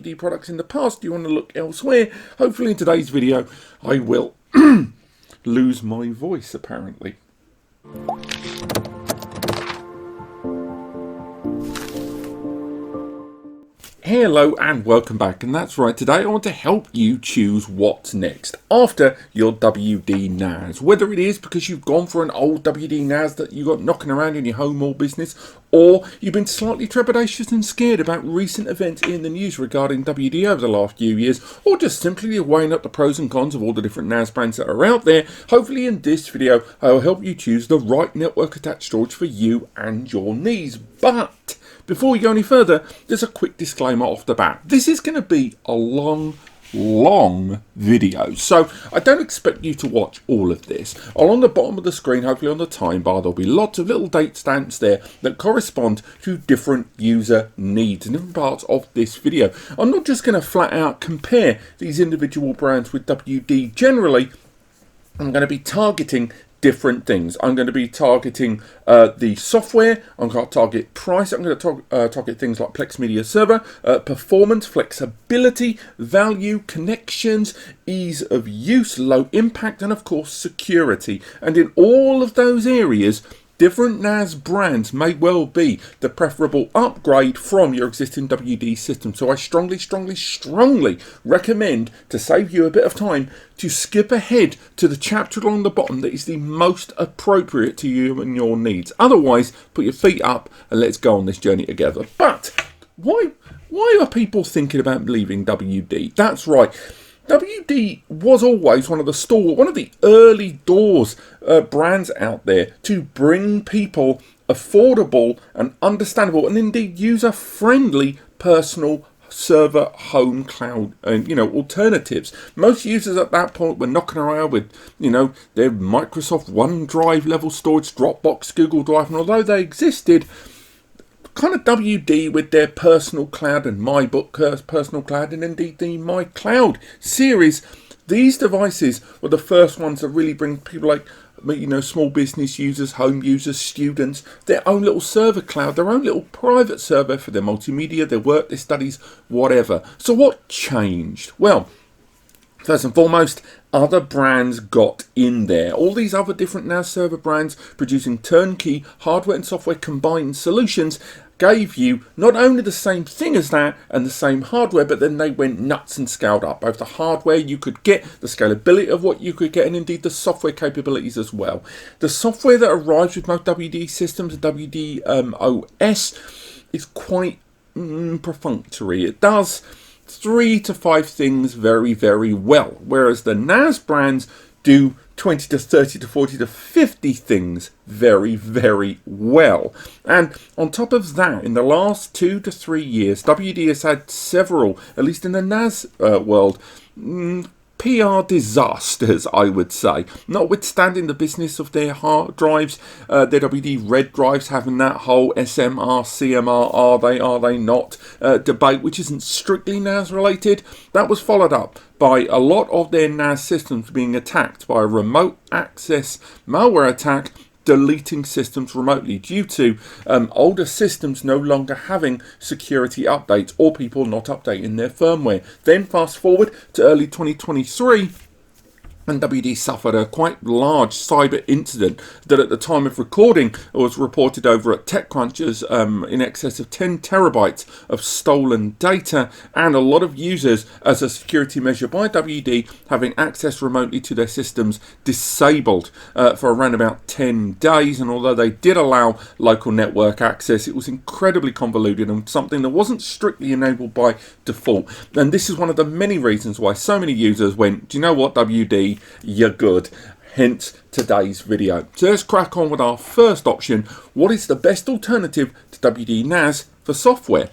products in the past, you want to look elsewhere. Hopefully in today's video I will lose my voice apparently. Hello and welcome back, and that's right, today I want to help you choose what's next after your WD NAS. Whether it is because you've gone for an old WD NAS that you got knocking around in your home or business, or you've been slightly trepidatious and scared about recent events in the news regarding WD over the last few years, or just simply weighing up the pros and cons of all the different NAS brands that are out there. Hopefully in this video I will help you choose the right network attached storage for you and your needs. But before we go any further, there's a quick disclaimer off the bat. This is going to be a long video, so I don't expect you to watch all of this. Along the bottom of the screen, hopefully on the time bar, there'll be lots of little date stamps there that correspond to different user needs and different parts of this video. I'm not just going to flat out compare these individual brands with WD generally. I'm going to be targeting different things. I'm going to be targeting the software, I'm going to target price, I'm going to target things like Plex Media Server, performance, flexibility, value, connections, ease of use, low impact, and of course security. And in all of those areas, different NAS brands may well be the preferable upgrade from your existing WD system. So I strongly recommend, to save you a bit of time, to skip ahead to the chapter along the bottom that is the most appropriate to you and your needs. Otherwise, put your feet up and let's go on this journey together. But why are people thinking about leaving WD? That's right. WD was always one of the early doors brands out there to bring people affordable and understandable and indeed user-friendly personal server home cloud and alternatives. Most users at that point were knocking around with their Microsoft OneDrive level storage, Dropbox, Google Drive, and although they existed, kind of WD with their personal cloud and MyBook personal cloud and indeed the MyCloud series, these devices were the first ones to really bring people like small business users, home users, students, their own little server cloud, their own little private server for their multimedia, their work, their studies, whatever. So what changed? Well, first and foremost, other brands got in there. All these other different NAS server brands producing turnkey hardware and software combined solutions gave you not only the same thing as that and the same hardware, but then they went nuts and scaled up both the hardware you could get, the scalability of what you could get, and indeed the software capabilities as well. The software that arrives with most WD systems, WD OS, is quite perfunctory. It does 3 to 5 things very well, whereas the NAS brands do 20 to 30 to 40 to 50 things very well. And on top of that, in the last 2 to 3 years, WD has had several, at least in the NAS world, PR disasters, I would say. Notwithstanding the business of their hard drives, their WD Red drives having that whole SMR, CMR, are they not debate, which isn't strictly NAS related. That was followed up by a lot of their NAS systems being attacked by a remote access malware attack, deleting systems remotely due to older systems no longer having security updates or people not updating their firmware. Then fast forward to early 2023, and WD suffered a quite large cyber incident that at the time of recording was reported over at TechCrunch as in excess of 10 terabytes of stolen data, and a lot of users, as a security measure by WD, having access remotely to their systems disabled for around about 10 days. And although they did allow local network access, it was incredibly convoluted and something that wasn't strictly enabled by default. And this is one of the many reasons why so many users went, do you know what, WD, you're good. Hence today's video. So let's crack on with our first option. What is the best alternative to WD NAS for software?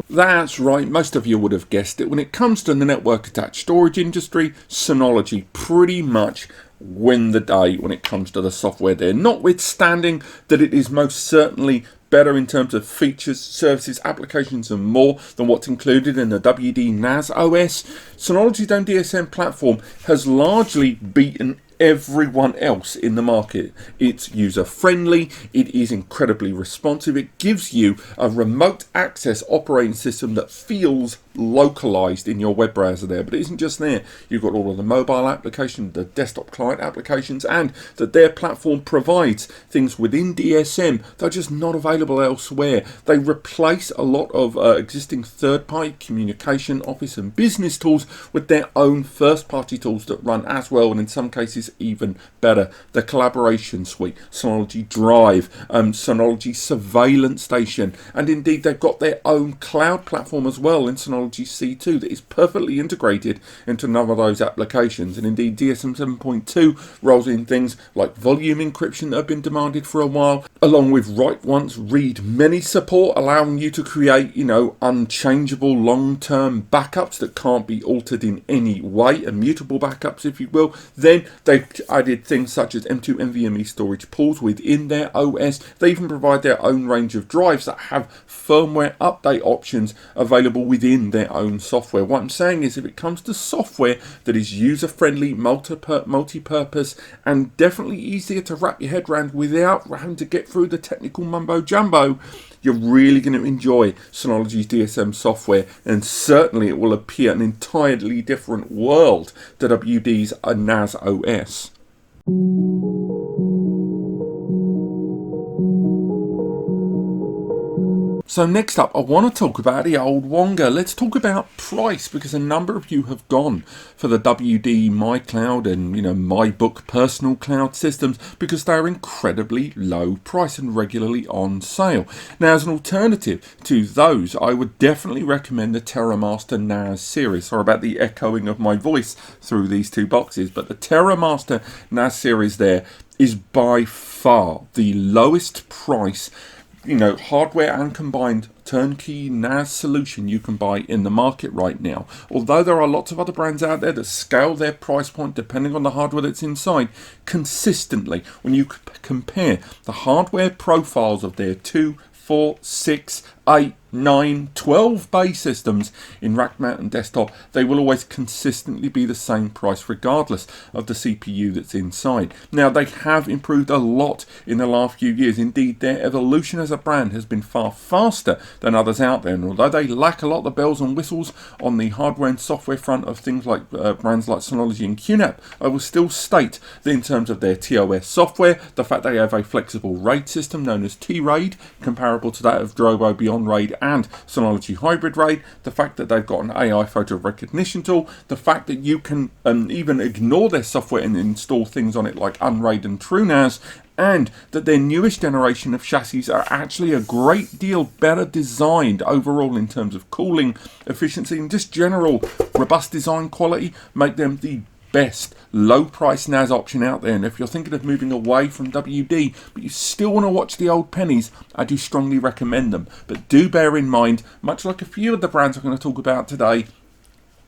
That's right, most of you would have guessed it. When it comes to the network attached storage industry, Synology pretty much win the day when it comes to the software there, notwithstanding that it is most certainly better in terms of features, services, applications and more than what's included in the WD NAS OS. Synology's own DSM platform has largely beaten everyone else in the market. It's user friendly, it is incredibly responsive, it gives you a remote access operating system that feels localized in your web browser there, but it isn't just there. You've got all of the mobile applications, the desktop client applications, and that their platform provides things within DSM that are just not available elsewhere. They replace a lot of existing third-party communication, office and business tools with their own first-party tools that run as well, and in some cases even better. The collaboration suite, Synology Drive, Synology Surveillance Station, and indeed they've got their own cloud platform as well in Synology C2 that is perfectly integrated into none of those applications. And indeed DSM 7.2 rolls in things like volume encryption that have been demanded for a while, along with write once, read many support, allowing you to create, unchangeable long-term backups that can't be altered in any way, immutable backups if you will. Then they've added things such as M2 NVMe storage pools within their OS. They even provide their own range of drives that have firmware update options available within their own software. What I'm saying is, if it comes to software that is user-friendly, multi-purpose, and definitely easier to wrap your head around without having to get through the technical mumbo-jumbo, you're really going to enjoy Synology's DSM software, and certainly it will appear an entirely different world to WD's NAS OS. So next up, I want to talk about the old Wonga. Let's talk about price, because a number of you have gone for the WD MyCloud and MyBook personal cloud systems because they're incredibly low price and regularly on sale. Now, as an alternative to those, I would definitely recommend the TerraMaster NAS series. Sorry about the echoing of my voice through these two boxes, but the TerraMaster NAS series there is by far the lowest price hardware and combined turnkey NAS solution you can buy in the market right now. Although there are lots of other brands out there that scale their price point depending on the hardware that's inside consistently, when you compare the hardware profiles of their 2, 4, 6, 8, 9, 12 bay systems in rack mount and desktop, they will always consistently be the same price regardless of the CPU that's inside. Now, they have improved a lot in the last few years. Indeed, their evolution as a brand has been far faster than others out there, and although they lack a lot of the bells and whistles on the hardware and software front of things like brands like Synology and QNAP, I will still state that in terms of their TOS software, the fact they have a flexible RAID system known as T-RAID, comparable to that of Drobo Beyond RAID and Synology Hybrid RAID, the fact that they've got an AI photo recognition tool, the fact that you can even ignore their software and install things on it like Unraid and TrueNAS, and that their newest generation of chassis are actually a great deal better designed overall in terms of cooling, efficiency, and just general robust design quality, make them the best low price NAS option out there. And if you're thinking of moving away from WD but you still want to watch the old pennies, I do strongly recommend them. But do bear in mind, much like a few of the brands I'm going to talk about today,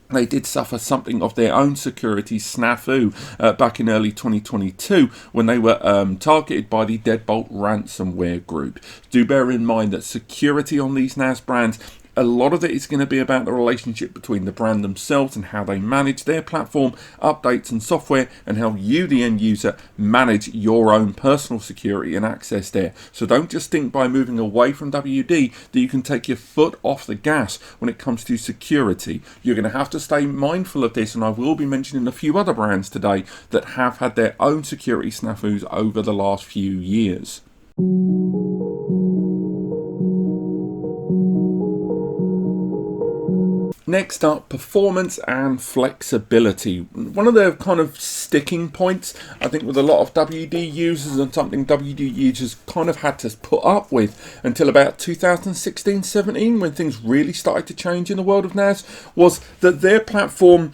they did suffer something of their own security snafu back in early 2022 when they were targeted by the Deadbolt ransomware group. Do bear in mind that security on these NAS brands, a lot of it is going to be about the relationship between the brand themselves and how they manage their platform, updates and software, and how you, the end user, manage your own personal security and access there. So don't just think by moving away from WD that you can take your foot off the gas when it comes to security. You're going to have to stay mindful of this, and I will be mentioning a few other brands today that have had their own security snafus over the last few years. Next up, performance and flexibility. One of the kind of sticking points, I think, with a lot of WD users, and something WD users kind of had to put up with until about 2016-17, when things really started to change in the world of NAS, was that their platform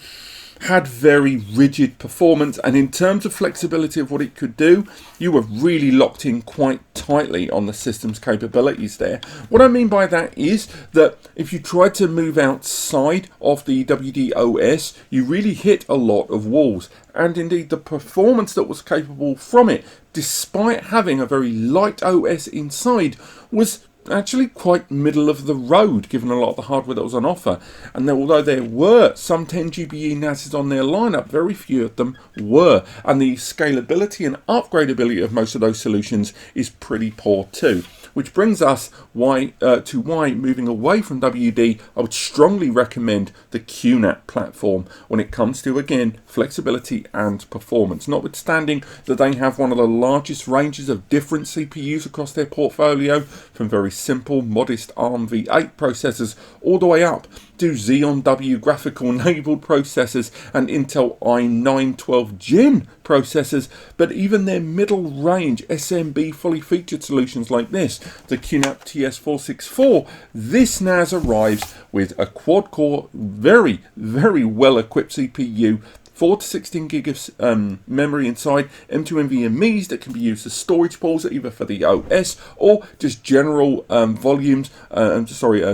had very rigid performance, and in terms of flexibility of what it could do, you were really locked in quite tightly on the system's capabilities there. What I mean by that is that if you tried to move outside of the WD OS, you really hit a lot of walls, and indeed the performance that was capable from it, despite having a very light OS inside, was actually quite middle of the road given a lot of the hardware that was on offer. And then, although there were some 10 GBE NASs on their lineup, very few of them were, and the scalability and upgradability of most of those solutions is pretty poor too. Which brings us to why moving away from WD, I would strongly recommend the QNAP platform when it comes to, again, flexibility and performance. Notwithstanding that they have one of the largest ranges of different CPUs across their portfolio, from very simple, modest ARM v8 processors all the way up to Xeon W graphical enabled processors and Intel i9 12 Gen processors, but even their middle range SMB fully featured solutions like this, the QNAP TS464, this NAS arrives with a quad core, very well equipped CPU, 4 to 16 gig of memory inside, M2 NVMe's that can be used as storage pools either for the OS or just general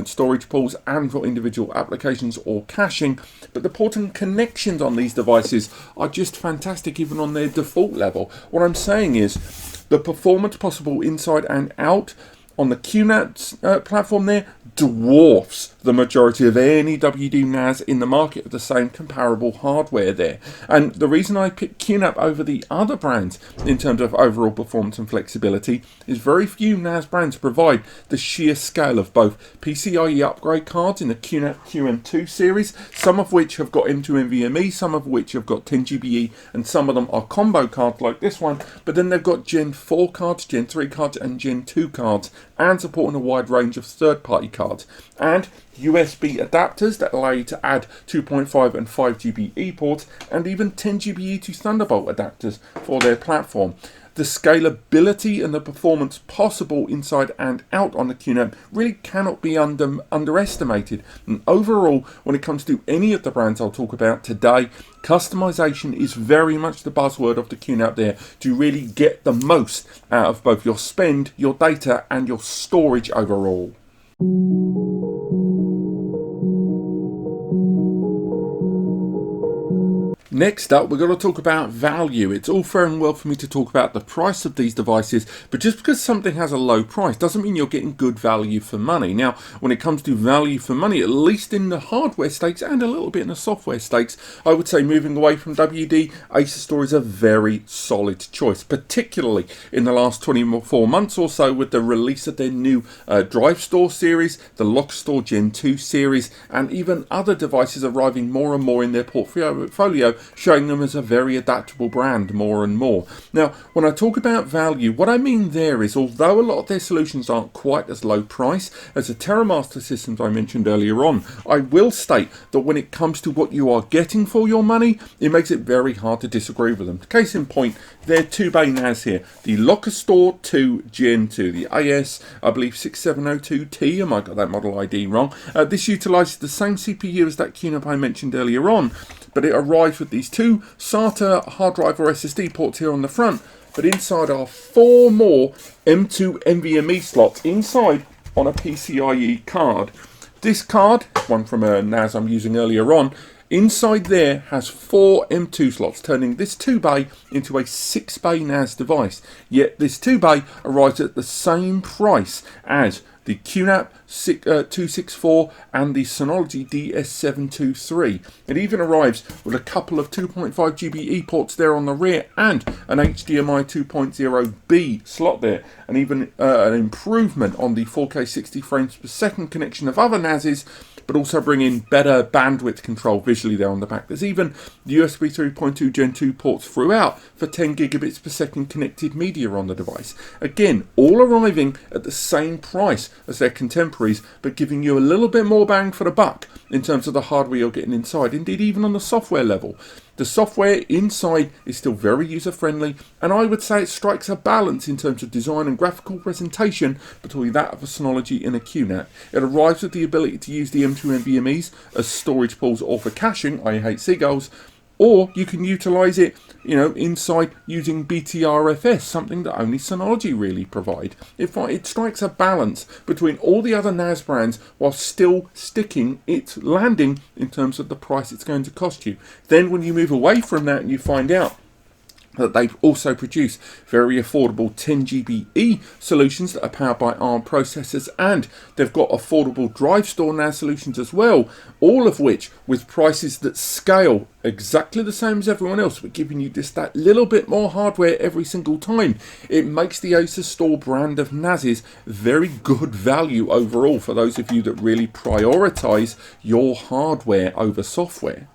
storage pools and for individual applications or caching. But the port and connections on these devices are just fantastic even on their default level. What I'm saying is the performance possible inside and out on the QNAP platform there dwarfs the majority of any WD NAS in the market of the same comparable hardware there. And the reason I picked QNAP over the other brands in terms of overall performance and flexibility is very few NAS brands provide the sheer scale of both PCIe upgrade cards in the QNAP QM2 series, some of which have got M2 NVMe, some of which have got 10 GBE, and some of them are combo cards like this one, but then they've got Gen 4 cards, Gen 3 cards, and Gen 2 cards, and supporting a wide range of third-party cards, and USB adapters that allow you to add 2.5 and 5 GBE ports, and even 10 GBE to Thunderbolt adapters for their platform. The scalability and the performance possible inside and out on the QNAP really cannot be underestimated. And overall, when it comes to any of the brands I'll talk about today, customization is very much the buzzword of the QNAP there to really get the most out of both your spend, your data, and your storage overall. Next up, we're going to talk about value. It's all fair and well for me to talk about the price of these devices, but just because something has a low price doesn't mean you're getting good value for money. Now, when it comes to value for money, at least in the hardware stakes and a little bit in the software stakes, I would say moving away from WD, Asustor is a very solid choice, particularly in the last 24 months or so with the release of their new DriveStor series, the LockStor Gen 2 series, and even other devices arriving more and more in their portfolio, showing them as a very adaptable brand more and more. Now, when I talk about value, what I mean there is, although a lot of their solutions aren't quite as low price as the TerraMaster systems I mentioned earlier on, I will state that when it comes to what you are getting for your money, it makes it very hard to disagree with them. Case in point, their 2-bay NAS here, the LockStor 2 Gen 2, the AS, I believe 6702T, I might got that model ID wrong. This utilises the same CPU as that QNAP I mentioned earlier on, but it arrives with these 2 SATA hard drive or SSD ports here on the front, but inside are 4 more M2 NVMe slots inside on a PCIe card. This card, one from a NAS I'm using earlier on, inside there has 4 M2 slots, turning this 2-bay into a 6-bay NAS device. Yet this 2-bay arrives at the same price as the QNAP 264 and the Synology DS723. It even arrives with a couple of 2.5 GBE ports there on the rear and an HDMI 2.0B slot there, and even an improvement on the 4K 60 frames per second connection of other NASs, but also bring in better bandwidth control visually there on the back. There's even the USB 3.2 Gen 2 ports throughout for 10 gigabits per second connected media on the device. Again, all arriving at the same price as their contemporaries, but giving you a little bit more bang for the buck in terms of the hardware you're getting inside, indeed even on the software level. The software inside is still very user-friendly, and I would say it strikes a balance in terms of design and graphical presentation between that of a Synology and a QNAP. It arrives with the ability to use the M2 NVMe's as storage pools or for caching, I hate seagulls, or you can utilize it, inside using BTRFS, something that only Synology really provide. It strikes a balance between all the other NAS brands while still sticking its landing in terms of the price it's going to cost you. Then when you move away from that and you find out that they've also produced very affordable 10GBE solutions that are powered by ARM processors, and they've got affordable drive store NAS solutions as well, all of which with prices that scale exactly the same as everyone else, but giving you just that little bit more hardware every single time. It makes the Acer Store brand of NASes very good value overall for those of you that really prioritize your hardware over software.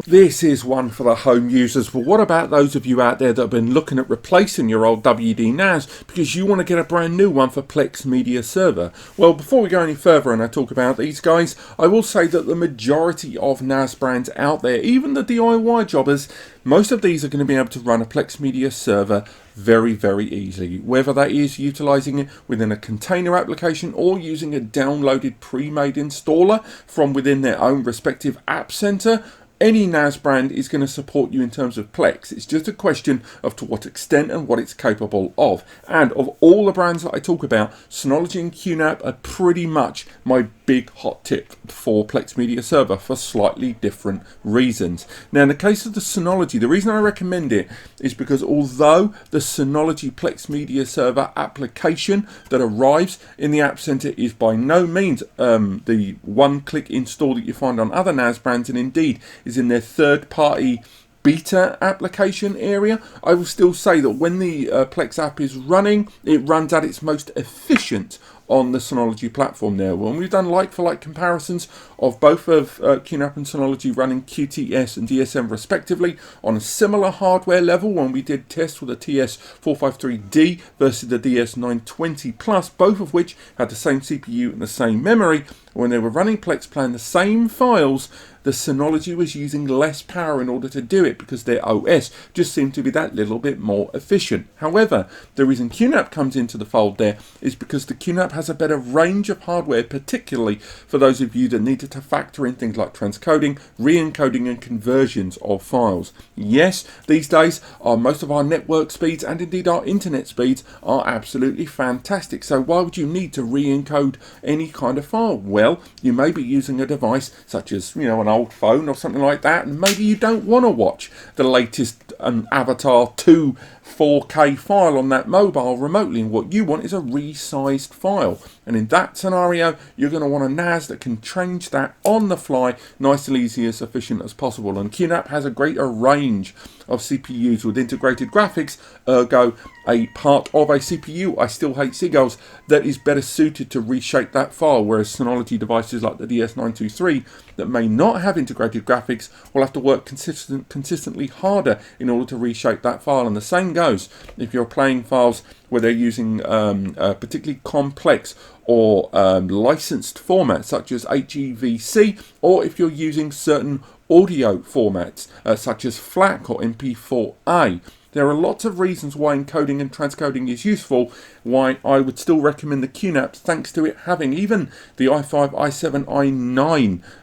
This is one for the home users, but what about those of you out there that have been looking at replacing your old WD NAS because you want to get a brand new one for Plex Media Server? Well, before we go any further and I talk about these guys, I will say that the majority of NAS brands out there, even the DIY jobbers, most of these are going to be able to run a Plex Media Server very, very easily, whether that is utilizing it within a container application or using a downloaded pre-made installer from within their own respective app center. Any NAS brand is going to support you in terms of Plex. It's just a question of to what extent and what it's capable of. And of all the brands that I talk about, Synology and QNAP are pretty much my big hot tip for Plex Media Server for slightly different reasons. Now, in the case of the Synology, the reason I recommend it is because although the Synology Plex Media Server application that arrives in the App Center is by no means the one-click install that you find on other NAS brands, and indeed is in their third-party beta application area, I will still say that when the Plex app is running, it runs at its most efficient on the Synology platform there. When we've done like-for-like comparisons of both of QNAP and Synology running QTS and DSM respectively on a similar hardware level, when we did tests with the TS453D versus the DS920 Plus, both of which had the same CPU and the same memory, when they were running Plex playing the same files, the Synology was using less power in order to do it because their OS just seemed to be that little bit more efficient. However, the reason QNAP comes into the fold there is because the QNAP has a better range of hardware, particularly for those of you that needed to factor in things like transcoding, re-encoding and conversions of files. Yes, these days most of our network speeds and indeed our internet speeds are absolutely fantastic. So why would you need to re-encode any kind of file? Well, you may be using a device such as, an old phone or something like that, and maybe you don't want to watch the latest Avatar 2 4K file on that mobile remotely, and what you want is a resized file. And in that scenario, you're going to want a NAS that can change that on the fly, nice and easy, as efficient as possible. And QNAP has a greater range of CPUs with integrated graphics, ergo a part of a CPU, I still hate seagulls, that is better suited to reshape that file, whereas Synology devices like the DS923 that may not have integrated graphics will have to work consistently harder in order to reshape that file. And the same goes if you're playing files where they're using particularly complex or licensed formats such as HEVC, or if you're using certain audio formats such as FLAC or MP4A. There are lots of reasons why encoding and transcoding is useful, why I would still recommend the QNAP, thanks to it having even the i5, i7,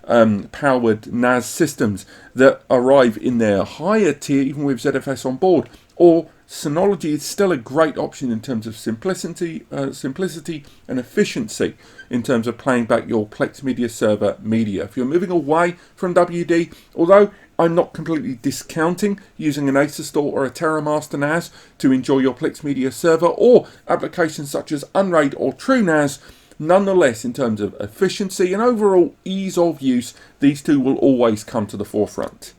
i9 powered NAS systems that arrive in their higher tier, even with ZFS on board. Or Synology is still a great option in terms of simplicity and efficiency in terms of playing back your Plex Media Server media. If you're moving away from WD, although I'm not completely discounting using an Acer Store or a TerraMaster NAS to enjoy your Plex Media Server, or applications such as Unraid or TrueNAS, nonetheless, in terms of efficiency and overall ease of use, these two will always come to the forefront.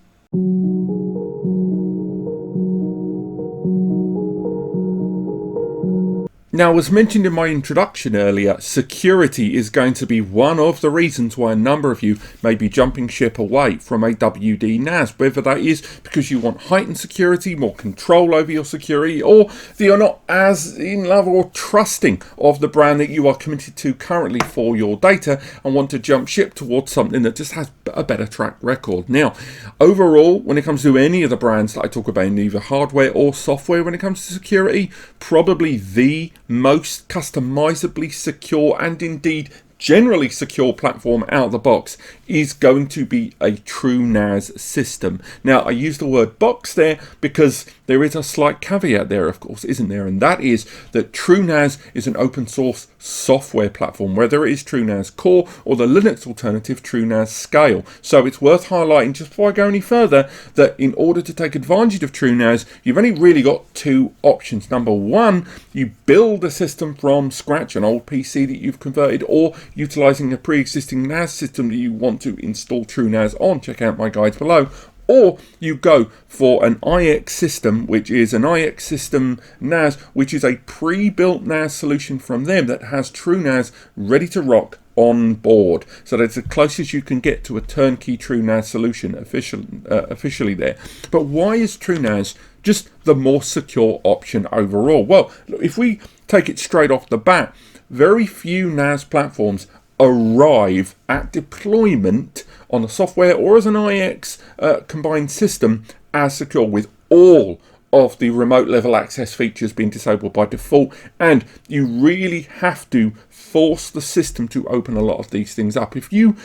Now, as mentioned in my introduction earlier, security is going to be one of the reasons why a number of you may be jumping ship away from a WD NAS, whether that is because you want heightened security, more control over your security, or that you're not as in love or trusting of the brand that you are committed to currently for your data and want to jump ship towards something that just has a better track record. Now, overall, when it comes to any of the brands that I talk about in either hardware or software, when it comes to security, probably the most customizably secure and indeed generally secure platform out of the box is going to be a TrueNAS system. Now, I use the word box there because there is a slight caveat there, of course, isn't there? And that is that TrueNAS is an open source software platform, whether it is TrueNAS Core or the Linux alternative TrueNAS Scale. So it's worth highlighting, just before I go any further, that in order to take advantage of TrueNAS, you've only really got two options. Number one, you build a system from scratch, an old PC that you've converted, or utilizing a pre-existing NAS system that you want to install TrueNAS on. Check out my guides below. Or you go for an IX system, which is an IX system NAS, which is a pre-built NAS solution from them that has TrueNAS ready to rock on board. So that's the closest you can get to a turnkey TrueNAS solution officially there. But why is TrueNAS just the more secure option overall? Well, if we take it straight off the bat, very few NAS platforms arrive at deployment on a software or as an IX combined system as secure, with all of the remote level access features being disabled by default, and you really have to force the system to open a lot of these things up. If you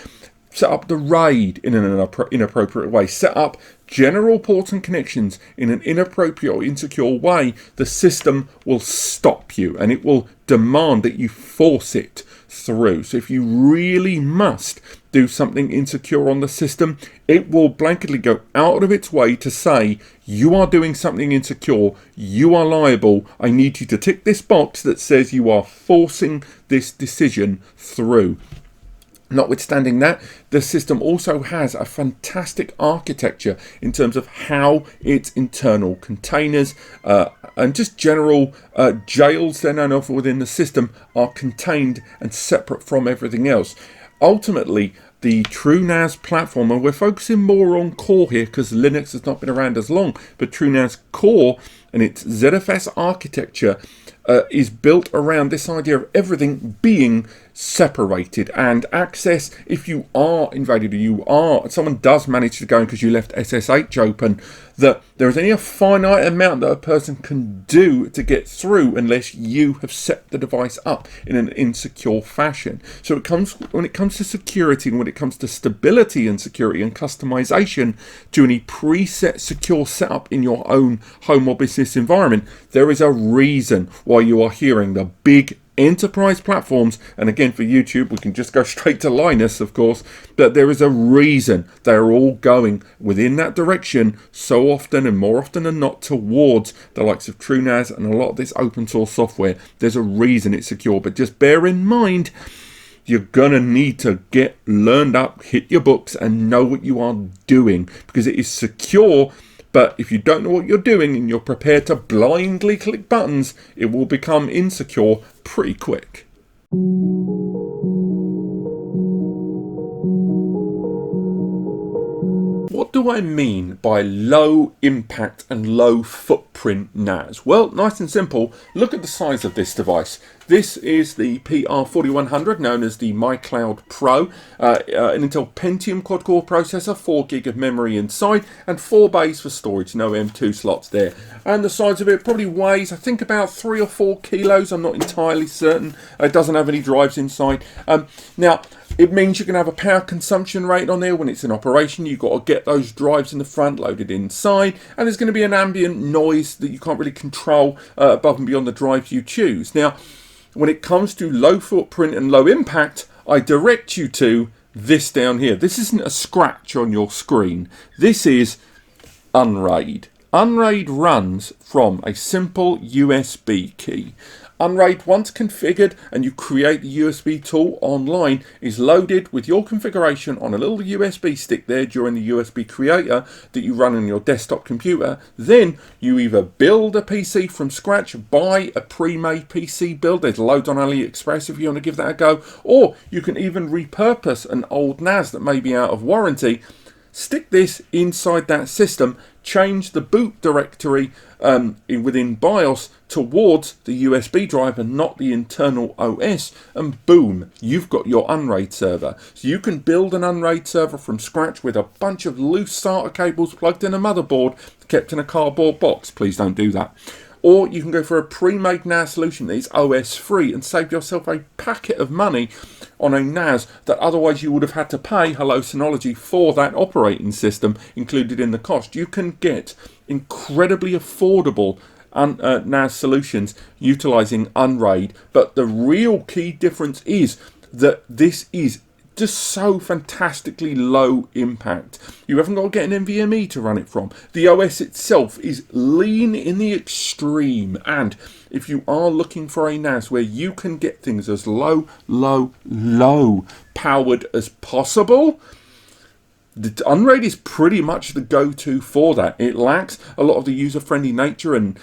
set up the RAID in an inappropriate way, set up general ports and connections in an inappropriate or insecure way, the system will stop you and it will demand that you force it through. So if you really must do something insecure on the system, it will blanketly go out of its way to say, you are doing something insecure, you are liable, I need you to tick this box that says you are forcing this decision through. Notwithstanding that, the system also has a fantastic architecture in terms of how its internal containers and just general jails they're known of within the system are contained and separate from everything else. Ultimately, the TrueNAS platform, and we're focusing more on Core here because Linux has not been around as long, but TrueNAS Core and its ZFS architecture is built around this idea of everything being separated, and access, if you are invaded or someone does manage to go in because you left SSH open, that there is only a finite amount that a person can do to get through unless you have set the device up in an insecure fashion. So when it comes to security, and when it comes to stability and security and customization to any preset secure setup in your own home or business environment, there is a reason why you are hearing the big enterprise platforms, and again for YouTube we can just go straight to Linus, of course, but there is a reason they're all going within that direction so often, and more often than not, towards the likes of TrueNAS and a lot of this open source software. There's a reason it's secure, but just bear in mind you're gonna need to get learned up, hit your books, and know what you are doing, because it is secure. But if you don't know what you're doing and you're prepared to blindly click buttons, it will become insecure pretty quick. What do I mean by low impact and low footprint NAS? Well, nice and simple. Look at the size of this device. This is the PR4100, known as the MyCloud Pro, an Intel Pentium quad-core processor, 4 gig of memory inside, and 4 bays for storage, no M2 slots there. And the size of it probably weighs, I think, about 3 or 4 kilos. I'm not entirely certain. It doesn't have any drives inside. Now, it means you can have a power consumption rate on there when it's in operation. You've got to get those drives in the front loaded inside, and there's going to be an ambient noise that you can't really control above and beyond the drives you choose. Now, when it comes to low footprint and low impact, I direct you to this down here. This isn't a scratch on your screen. This is Unraid. Unraid runs from a simple USB key. Unraid, once configured and you create the USB tool online, is loaded with your configuration on a little USB stick there during the USB creator that you run on your desktop computer. Then you either build a PC from scratch, buy a pre-made PC build, there's loads on AliExpress if you want to give that a go, or you can even repurpose an old NAS that may be out of warranty, stick this inside that system, change the boot directory within BIOS towards the USB drive and not the internal OS, and boom, you've got your Unraid server. So you can build an Unraid server from scratch with a bunch of loose SATA cables plugged in a motherboard kept in a cardboard box. Please don't do that. or you can go for a pre-made NAS solution that is OS free and save yourself a packet of money on a NAS that otherwise you would have had to pay, hello Synology, for that operating system included in the cost. You can get incredibly affordable NAS solutions utilizing Unraid, but the real key difference is that this is just so fantastically low impact. You haven't got to get an NVMe to run it from. The OS itself is lean in the extreme, and if you are looking for a NAS where you can get things as low powered as possible, the Unraid is pretty much the go-to for that. It lacks a lot of the user-friendly nature and,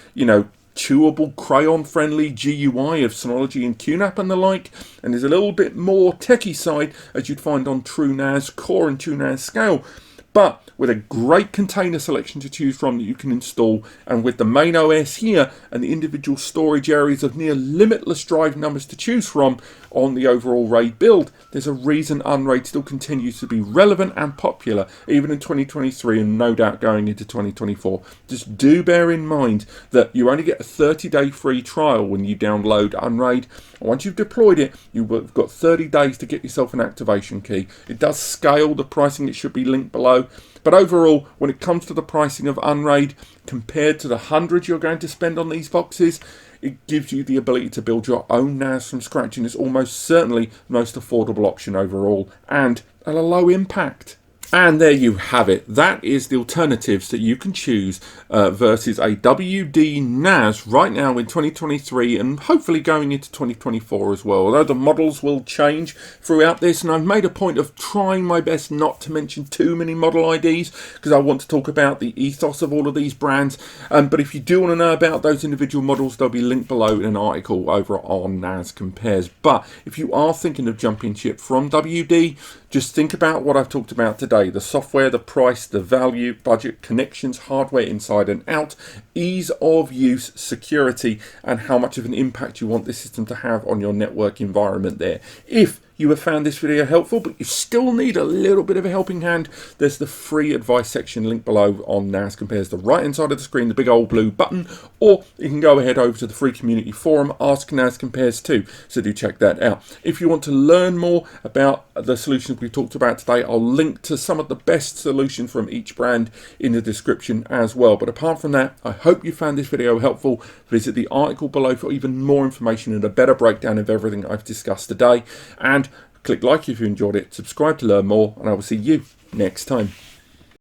chewable, crayon-friendly GUI of Synology and QNAP and the like, and is a little bit more techie side as you'd find on TrueNAS Core and TrueNAS Scale, but with a great container selection to choose from that you can install, and with the main OS here and the individual storage areas of near limitless drive numbers to choose from on the overall RAID build, there's a reason Unraid still continues to be relevant and popular even in 2023 and no doubt going into 2024. Just do bear in mind that you only get a 30-day free trial when you download Unraid. Once you've deployed it, you've got 30 days to get yourself an activation key. It does scale the pricing, it should be linked below. But overall, when it comes to the pricing of Unraid, compared to the $100 you're going to spend on these boxes, it gives you the ability to build your own NAS from scratch, and it's almost certainly the most affordable option overall, and at a low impact. And there you have it. That is the alternatives that you can choose versus a WD NAS right now in 2023 and hopefully going into 2024 as well. Although the models will change throughout this, and I've made a point of trying my best not to mention too many model IDs because I want to talk about the ethos of all of these brands. But if you do want to know about those individual models, they'll be linked below in an article over on NAS Compares. But if you are thinking of jumping ship from WD, just think about what I've talked about today. The software, the price, the value, budget, connections, hardware inside and out, ease of use, security, and how much of an impact you want this system to have on your network environment there. If you have found this video helpful, but you still need a little bit of a helping hand, there's the free advice section linked below on NAS Compares, the right hand side of the screen, the big old blue button, or you can go ahead over to the free community forum, Ask NAS Compares too, so do check that out. If you want to learn more about the solutions we talked about today, I'll link to some of the best solutions from each brand in the description as well. But apart from that, I hope you found this video helpful. Visit the article below for even more information and a better breakdown of everything I've discussed today, and click like if you enjoyed it, subscribe to learn more, and I will see you next time.